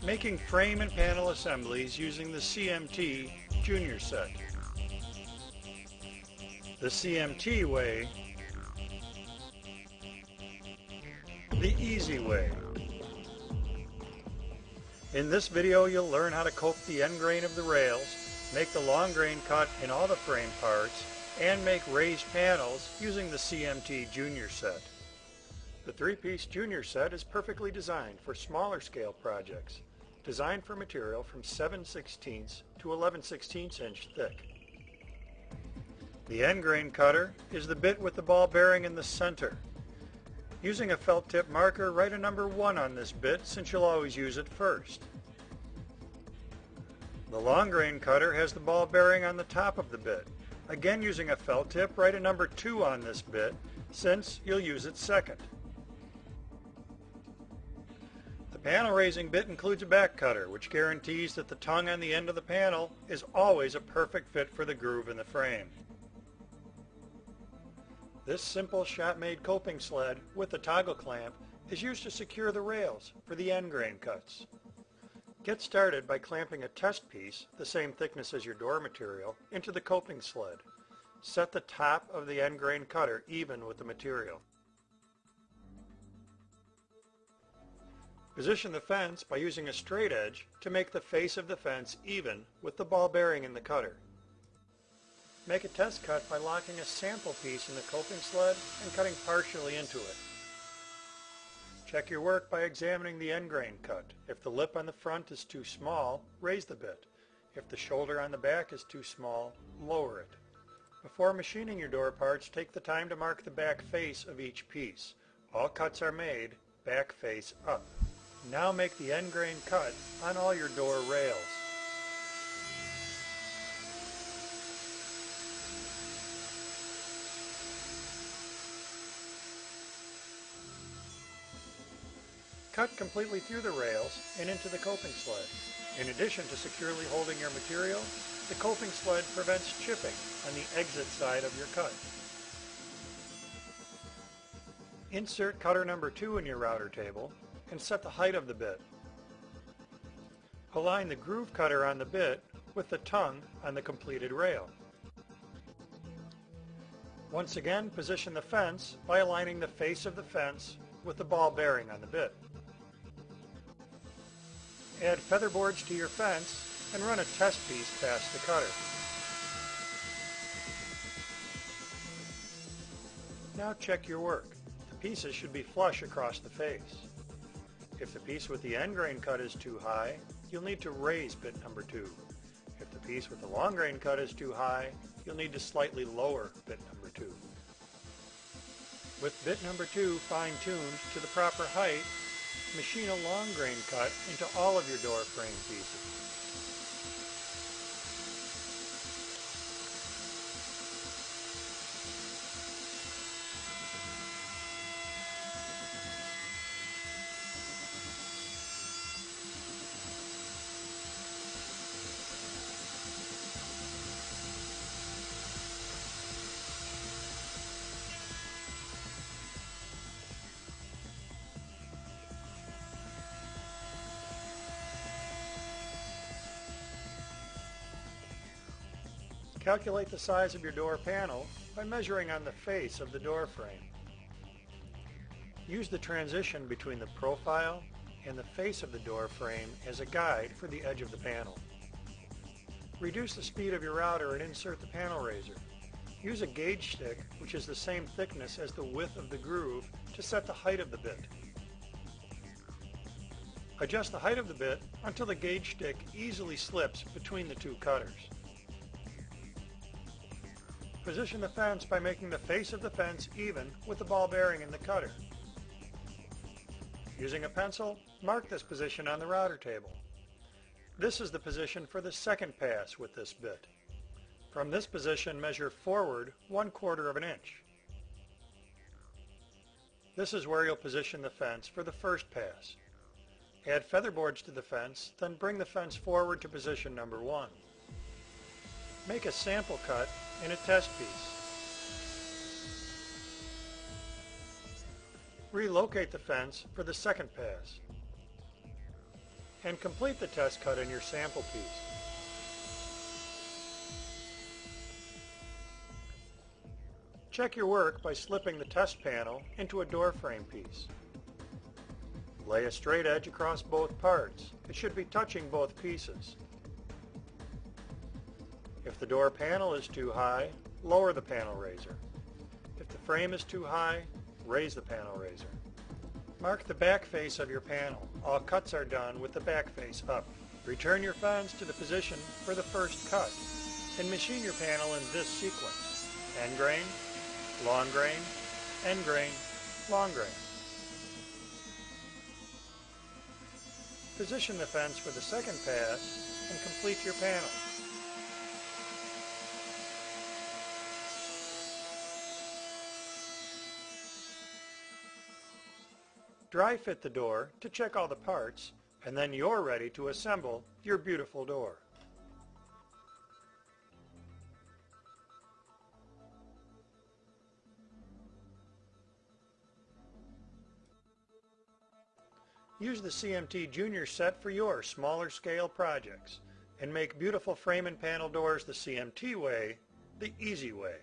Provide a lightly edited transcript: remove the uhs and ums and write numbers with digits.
Making frame and panel assemblies using the CMT Junior set. The CMT way, the easy way. In this video you'll learn how to cope the end grain of the rails, make the long grain cut in all the frame parts, and make raised panels using the CMT Junior set. The 3-piece Junior set is perfectly designed for smaller scale projects, designed for material from 7/16 to 11/16 inch thick. The end grain cutter is the bit with the ball bearing in the center. Using a felt tip marker, write a number 1 on this bit since you'll always use it first. The long grain cutter has the ball bearing on the top of the bit. Again, using a felt tip, write a number 2 on this bit since you'll use it second. The panel raising bit includes a back cutter, which guarantees that the tongue on the end of the panel is always a perfect fit for the groove in the frame. This simple shop-made coping sled with a toggle clamp is used to secure the rails for the end grain cuts. Get started by clamping a test piece, the same thickness as your door material, into the coping sled. Set the top of the end grain cutter even with the material. Position the fence by using a straight edge to make the face of the fence even with the ball bearing in the cutter. Make a test cut by locking a sample piece in the coping sled and cutting partially into it. Check your work by examining the end grain cut. If the lip on the front is too small, raise the bit. If the shoulder on the back is too small, lower it. Before machining your door parts, take the time to mark the back face of each piece. All cuts are made back face up. Now make the end grain cut on all your door rails. Cut completely through the rails and into the coping sled. In addition to securely holding your material, the coping sled prevents chipping on the exit side of your cut. Insert cutter number 2 in your router table and set the height of the bit. Align the groove cutter on the bit with the tongue on the completed rail. Once again, position the fence by aligning the face of the fence with the ball bearing on the bit. Add feather boards to your fence and run a test piece past the cutter. Now check your work. The pieces should be flush across the face. If the piece with the end grain cut is too high, you'll need to raise bit number 2. If the piece with the long grain cut is too high, you'll need to slightly lower bit number 2. With bit number 2 fine-tuned to the proper height, machine a long grain cut into all of your door frame pieces. Calculate the size of your door panel by measuring on the face of the door frame. Use the transition between the profile and the face of the door frame as a guide for the edge of the panel. Reduce the speed of your router and insert the panel raiser. Use a gauge stick, which is the same thickness as the width of the groove, to set the height of the bit. Adjust the height of the bit until the gauge stick easily slips between the two cutters. Position the fence by making the face of the fence even with the ball bearing in the cutter. Using a pencil, mark this position on the router table. This is the position for the second pass with this bit. From this position, measure forward 1/4 of an inch. This is where you'll position the fence for the first pass. Add feather boards to the fence, then bring the fence forward to position number 1. Make a sample cut in a test piece. Relocate the fence for the second pass. and complete the test cut in your sample piece. Check your work by slipping the test panel into a door frame piece. Lay a straight edge across both parts. It should be touching both pieces. If the door panel is too high, lower the panel raiser. If the frame is too high, raise the panel raiser. Mark the back face of your panel. All cuts are done with the back face up. Return your fence to the position for the first cut and machine your panel in this sequence: end grain, long grain, end grain, long grain. Position the fence for the second pass and complete your panel. Dry fit the door to check all the parts, and then you're ready to assemble your beautiful door. Use the CMT Junior set for your smaller scale projects and make beautiful frame and panel doors the CMT way, the easy way.